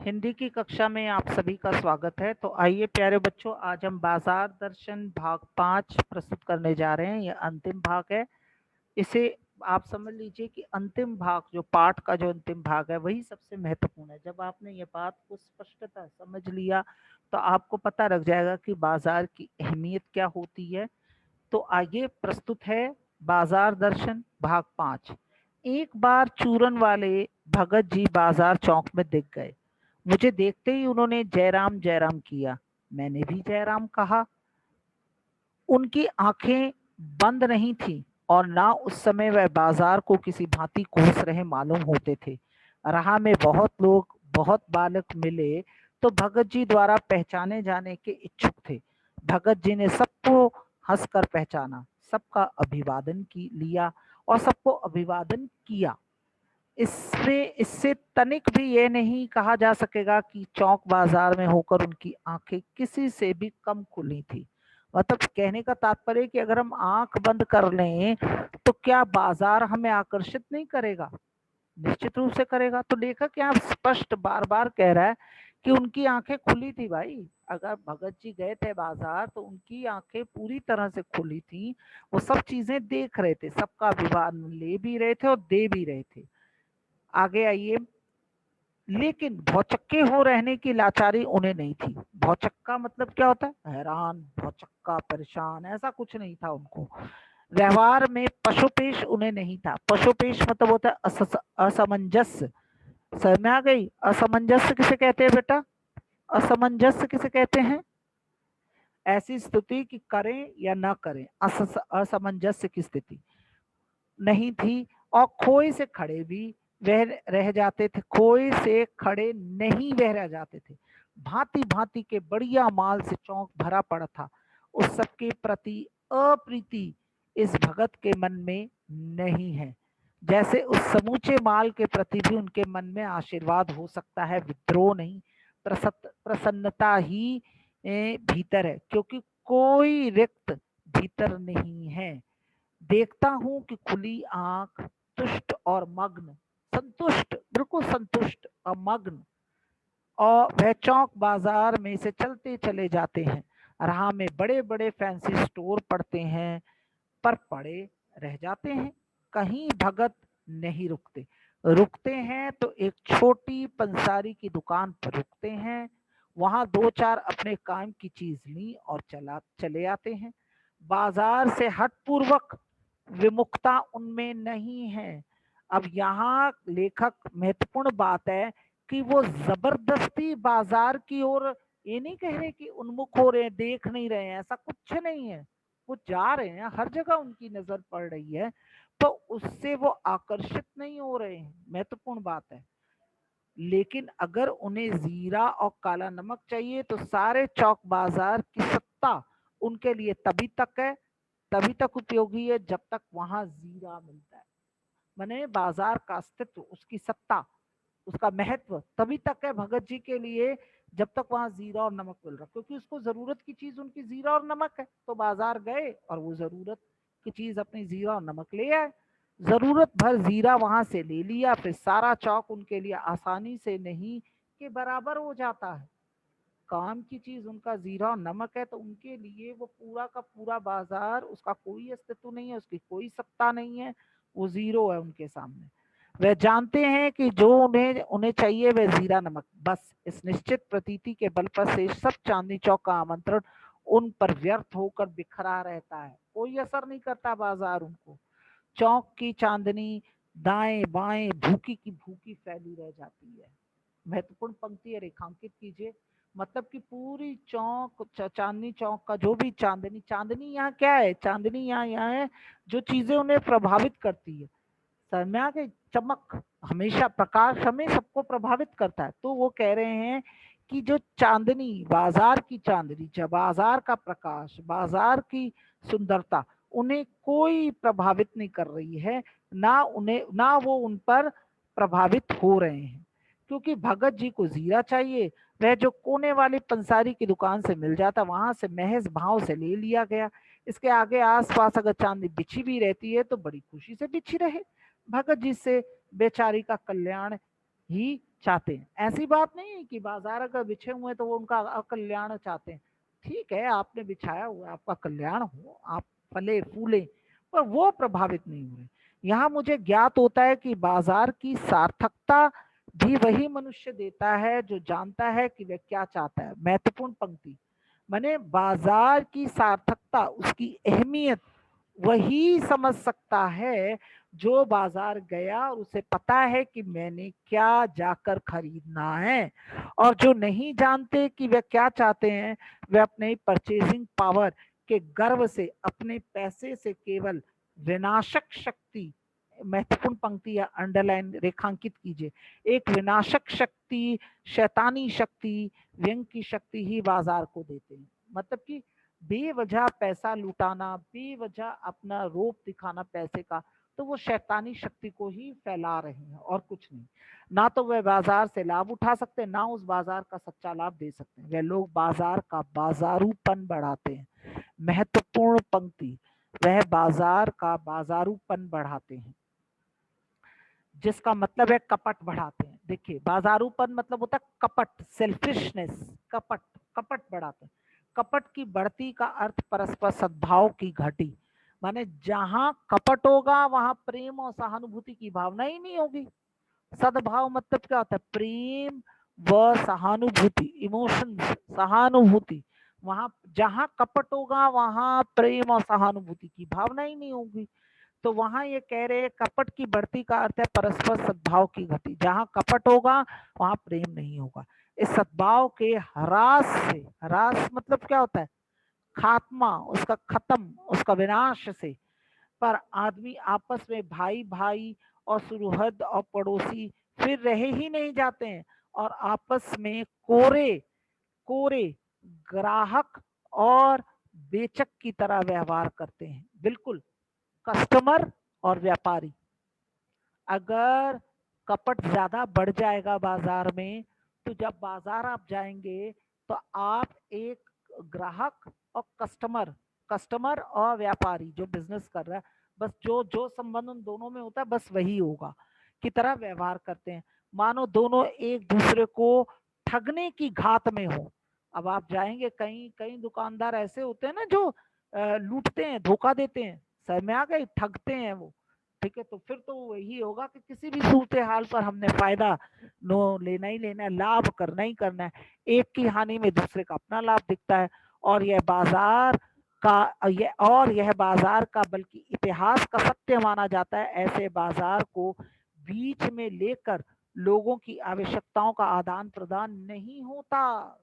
हिंदी की कक्षा में आप सभी का स्वागत है। तो आइए प्यारे बच्चों, आज हम बाजार दर्शन भाग 5 प्रस्तुत करने जा रहे हैं। यह अंतिम भाग है। इसे आप समझ लीजिए कि अंतिम भाग, जो पाठ का जो अंतिम भाग है, वही सबसे महत्वपूर्ण है। जब आपने ये बात को स्पष्टता समझ लिया तो आपको पता लग जाएगा कि बाजार की अहमियत क्या होती है। तो आइए, प्रस्तुत है बाजार दर्शन भाग 5। एक बार चूरन वाले भगत जी बाजार चौक में दिख गए। मुझे देखते ही उन्होंने जयराम जयराम किया। मैंने भी जयराम कहा। उनकी आंखें बंद नहीं थीं और ना उस समय वह बाजार को किसी भांति कोस रहे मालूम होते थे। राह में बहुत लोग, बहुत बालक मिले तो भगत जी द्वारा पहचाने जाने के इच्छुक थे। भगत जी ने सबको हंसकर पहचाना, सबका अभिवादन की लिया और सबको अभिवादन किया। इससे तनिक भी ये नहीं कहा जा सकेगा कि चौक बाजार में होकर उनकी आंखें किसी से भी कम खुली थी। मतलब कहने का तात्पर्य कि अगर हम आंख बंद कर लें तो क्या बाजार हमें आकर्षित नहीं करेगा? निश्चित रूप से करेगा। तो लेखक यहाँ स्पष्ट बार बार कह रहा है कि उनकी आंखें खुली थी भाई। अगर भगत जी गए थे बाजार तो उनकी आंखें पूरी तरह से खुली थी। वो सब चीजें देख रहे थे, सबका अभिवादन ले भी रहे थे और दे भी रहे थे। आगे आइए। लेकिन भौचक्के हो रहने की लाचारी उन्हें नहीं थी। भौचक्का मतलब क्या होता है? हैरान, भौचक्का, परेशान, ऐसा कुछ नहीं था उनको। व्यवहार में पशुपेश उन्हें नहीं था। पशुपेश मतलब होता है असमंजस्य। समझ में आ गई? असमंजस्य किसे कहते हैं बेटा? असमंजस्य किसे कहते हैं? ऐसी स्थिति कि करें या ना करें, असमंजस्य की स्थिति नहीं थी। और खोए से खड़े भी वह रह जाते थे, खोए से खड़े नहीं वह रह जाते थे। भांति भांति के बढ़िया माल से चौक भरा पड़ा था। उस सबके प्रति अप्रीति इस भगत के मन में नहीं है, जैसे उस समूचे माल के प्रति भी उनके मन में आशीर्वाद हो सकता है, विद्रोह नहीं। प्रसन्नता ही भीतर है, क्योंकि कोई रिक्त भीतर नहीं है। देखता हूं कि खुली आंख, तुष्ट और मग्न, संतुष्ट, बिल्कुल संतुष्ट और मग्न, और वह चौक बाजार में से चलते चले जाते हैं। राह में बड़े बड़े फैंसी स्टोर पड़ते हैं, पर पड़े रह जाते हैं। कहीं भगत नहीं रुकते। रुकते हैं तो एक छोटी पंसारी की दुकान पर रुकते हैं। वहां दो चार अपने काम की चीज ली और चले आते हैं। बाजार से हट पूर्वक विमुखता उनमें नहीं है। अब यहाँ लेखक महत्वपूर्ण बात है कि वो जबरदस्ती बाजार की ओर ये नहीं कह रहे कि उन्मुख हो रहे हैं, देख नहीं रहे हैं, ऐसा कुछ नहीं है। वो जा रहे हैं, हर जगह उनकी नजर पड़ रही है, तो उससे वो आकर्षित नहीं हो रहे हैं, महत्वपूर्ण बात है। लेकिन अगर उन्हें जीरा और काला नमक चाहिए तो सारे चौक बाजार की सत्ता उनके लिए तभी तक उपयोगी है जब तक वहां जीरा मिलता है। माने बाजार का अस्तित्व, उसकी सत्ता, उसका महत्व तभी तक है भगत जी के लिए जब तक वहां जीरा और नमक मिल रहा, क्योंकि उसको जरूरत की चीज उनकी जीरा और नमक है। तो बाजार गए और वो जरूरत की चीज अपनी जीरा और नमक ले आए। जरूरत भर जीरा वहां से ले लिया, फिर सारा चौक उनके लिए आसानी से नहीं के बराबर हो जाता है। काम की चीज उनका जीरा और नमक है, तो उनके लिए वो पूरा का पूरा बाजार, उसका कोई अस्तित्व नहीं है, उसकी कोई सत्ता नहीं है, वो जीरो है उनके सामने। वह जानते हैं कि जो उन्हें उन्हें चाहिए वह जीरा नमक, बस इस निश्चित प्रतीति के बल पर से सब चांदनी चौक का आमंत्रण उन पर व्यर्थ होकर बिखरा रहता है। कोई असर नहीं करता बाजार उनको। चौक की चांदनी दाएं बाएं भूखी की भूखी फैली रह जाती है। महत्वपूर्ण पंक्ति है, रेखांकित कीजिए। मतलब कि पूरी चौक, चांदनी चौक का जो भी चांदनी, चांदनी यहाँ क्या है? चांदनी यहाँ है जो चीजें उन्हें प्रभावित करती है। समझ आ गई? चमक, हमेशा प्रकाश हमें सबको प्रभावित करता है। तो वो कह रहे हैं कि जो चांदनी, बाजार की चांदनी, जब बाजार का प्रकाश, बाजार की सुंदरता उन्हें कोई प्रभावित नहीं कर रही है, ना वो उन पर प्रभावित हो रहे हैं। क्योंकि भगत जी को जीरा चाहिए, वह जो कोने वाली पंसारी की दुकान से मिल जाता, वहां से महज भाव से ले लिया गया। इसके आगे आसपास अगर चांदनी बिछी भी रहती है तो बड़ी खुशी से बिछी रहे। भगत जी से बेचारी का कल्याण ही चाहते हैं। ऐसी बात नहीं है कि बाजार अगर बिछे हुए हैं तो वो उनका अकल्याण चाहते हैं। ठीक है, आपने बिछाया हुआ, आपका कल्याण हो, आप फले फूले, पर वो प्रभावित नहीं हुए। यहाँ मुझे ज्ञात होता है कि बाजार की सार्थकता भी वही मनुष्य देता है जो जानता है कि वह क्या चाहता है। महत्वपूर्ण पंक्ति, माने बाजार की सार्थकता, उसकी अहमियत वही समझ सकता है जो बाजार गया और उसे पता है कि मैंने क्या जाकर खरीदना है। और जो नहीं जानते कि वे क्या चाहते हैं, वे अपने परचेजिंग पावर के गर्व से, अपने पैसे से केवल विनाशक शक्ति, महत्वपूर्ण पंक्ति या अंडरलाइन रेखांकित कीजिए, एक विनाशक शक्ति, शैतानी शक्ति, व्यंग की शक्ति ही बाजार को देते हैं। मतलब कि बेवजह पैसा लुटाना, बेवजह अपना रोप दिखाना पैसे का, तो वो शैतानी शक्ति को ही फैला रहे हैं और कुछ नहीं। ना तो वह बाजार से लाभ उठा सकते हैं, ना उस बाजार का सच्चा लाभ दे सकते हैं। वे लोग बाजार का बाजारूपन बढ़ाते हैं। महत्वपूर्ण पंक्ति, वह बाजार का बाजारूपन बढ़ाते हैं, जिसका मतलब है कपट बढ़ाते हैं। देखिए, बाजारूपन मतलब होता है कपट, सेल्फिशनेस, कपट, कपट बढ़ाते हैं। कपट की बढ़ती का अर्थ परस्पर सद्भाव की घटी, माने जहां कपट होगा वहां प्रेम और सहानुभूति की भावना ही नहीं होगी। सद्भाव मतलब क्या होता है? प्रेम व सहानुभूति, इमोशंस, सहानुभूति। वहां जहां कपट होगा वहां प्रेम और सहानुभूति की भावना ही नहीं होगी। तो वहां ये कह रहे हैं कपट की बढ़ती का अर्थ है परस्पर सद्भाव की घटी। जहां कपट होगा वहां प्रेम नहीं होगा। इस सद्भाव के ह्रास से, ह्रास मतलब क्या होता है? खात्मा, उसका खत्म, उसका विनाश से, पर आदमी आपस में भाई भाई और सुहृद और पड़ोसी फिर रहे ही नहीं जाते हैं, और आपस में कोरे कोरे ग्राहक और बेचक की तरह व्यवहार करते हैं। बिल्कुल, कस्टमर और व्यापारी। अगर कपट ज्यादा बढ़ जाएगा बाजार में, तो जब बाजार आप जाएंगे तो आप एक ग्राहक और कस्टमर, कस्टमर और व्यापारी जो बिजनेस कर रहा है, बस जो जो संबंध उन दोनों में होता है बस वही होगा, की तरह व्यवहार करते हैं, मानो दोनों एक दूसरे को ठगने की घात में हो। अब आप जाएंगे, कई कई दुकानदार ऐसे होते हैं ना जो लूटते हैं, धोखा देते हैं, सर में आ गए, ठगते हैं वो। ठीक है, तो फिर तो वही होगा कि किसी भी सूरत हाल पर हमने फायदा नो लेना ही लेना है, लाभ करना ही करना है। एक की हानि में दूसरे का अपना लाभ दिखता है। और यह बाजार यह बाजार का बल्कि इतिहास का सत्य माना जाता है। ऐसे बाजार को बीच में लेकर लोगों की आवश्यकताओं का आदान प्रदान नहीं होता।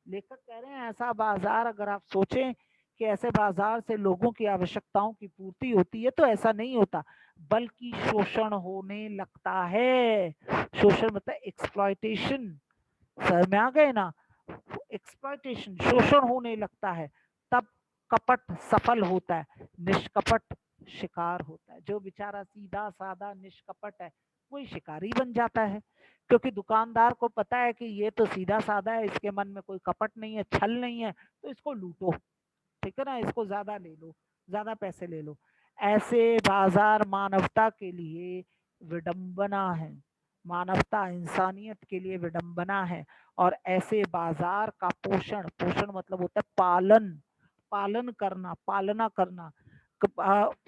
लेखक कह रहे हैं ऐसा बाजार, अगर आप सोचें कि ऐसे बाजार से लोगों की आवश्यकताओं की पूर्ति होती है, तो ऐसा नहीं होता, बल्कि शोषण होने लगता है। शोषण मतलब एक्सप्लॉयटेशन, समझ में आ गए ना? एक्सप्लॉयटेशन, शोषण होने लगता है, तब कपट सफल होता है, निष्कपट शिकार होता है। जो बेचारा सीधा साधा निष्कपट है वही शिकारी बन जाता है, क्योंकि दुकानदार को पता है कि ये तो सीधा साधा है, इसके मन में कोई कपट नहीं है, छल नहीं है, तो इसको लूटो, ठीक है ना, इसको ज्यादा ले लो, ज्यादा पैसे ले लो। ऐसे बाजार मानवता के लिए विडंबना है, मानवता इंसानियत के लिए विडंबना है। और ऐसे बाजार का पोषण, पोषण मतलब होता है पालन, पालन करना, पालना करना,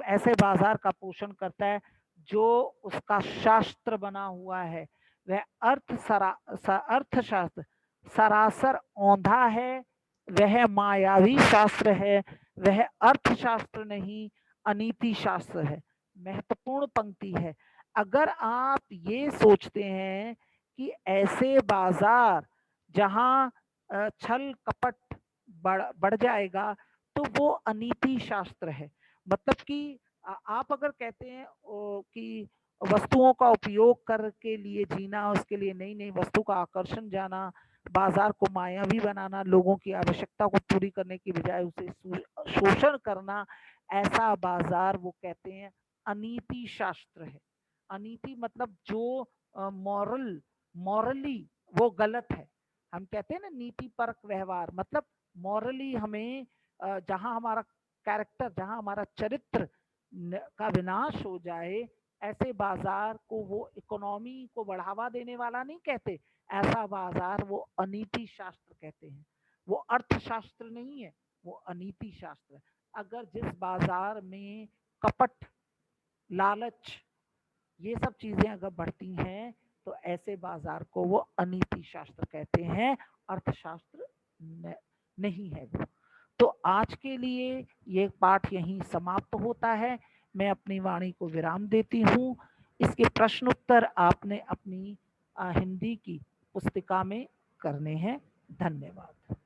ऐसे बाजार का पोषण करता है जो उसका शास्त्र बना हुआ है। वह अर्थशास्त्र सरासर औंधा है, वह मायावी शास्त्र है, वह अर्थशास्त्र नहीं अनीति शास्त्र है। महत्वपूर्ण पंक्ति है। अगर आप ये सोचते हैं कि ऐसे बाजार जहां छल कपट बढ़ जाएगा, तो वो अनीति शास्त्र है। मतलब कि आप अगर कहते हैं कि वस्तुओं का उपयोग करके लिए जीना, उसके लिए नई नई वस्तु का आकर्षण जाना, बाजार को मायावी बनाना, लोगों की आवश्यकता को पूरी करने की बजाय उसे शोषण करना, ऐसा बाजार वो कहते हैं अनीति शास्त्र है। अनीति मतलब जो मॉरली वो गलत है। हम कहते हैं ना नीति परक व्यवहार, मतलब मॉरली हमें जहां हमारा कैरेक्टर, जहां हमारा चरित्र का विनाश हो जाए, ऐसे बाजार को वो इकोनॉमी को बढ़ावा देने वाला नहीं कहते, ऐसा बाजार वो अनीति शास्त्र कहते हैं। वो अर्थशास्त्र नहीं है, वो अनीति शास्त्र है। अगर जिस बाजार में कपट, लालच, ये सब चीजें अगर बढ़ती हैं तो ऐसे बाजार को वो अनीति शास्त्र कहते हैं, अर्थशास्त्र नहीं है वो। तो आज के लिए ये पाठ यहीं समाप्त होता है। मैं अपनी वाणी को विराम देती हूँ। इसके प्रश्न उत्तर आपने अपनी हिंदी की पुस्तिका में करने हैं। धन्यवाद।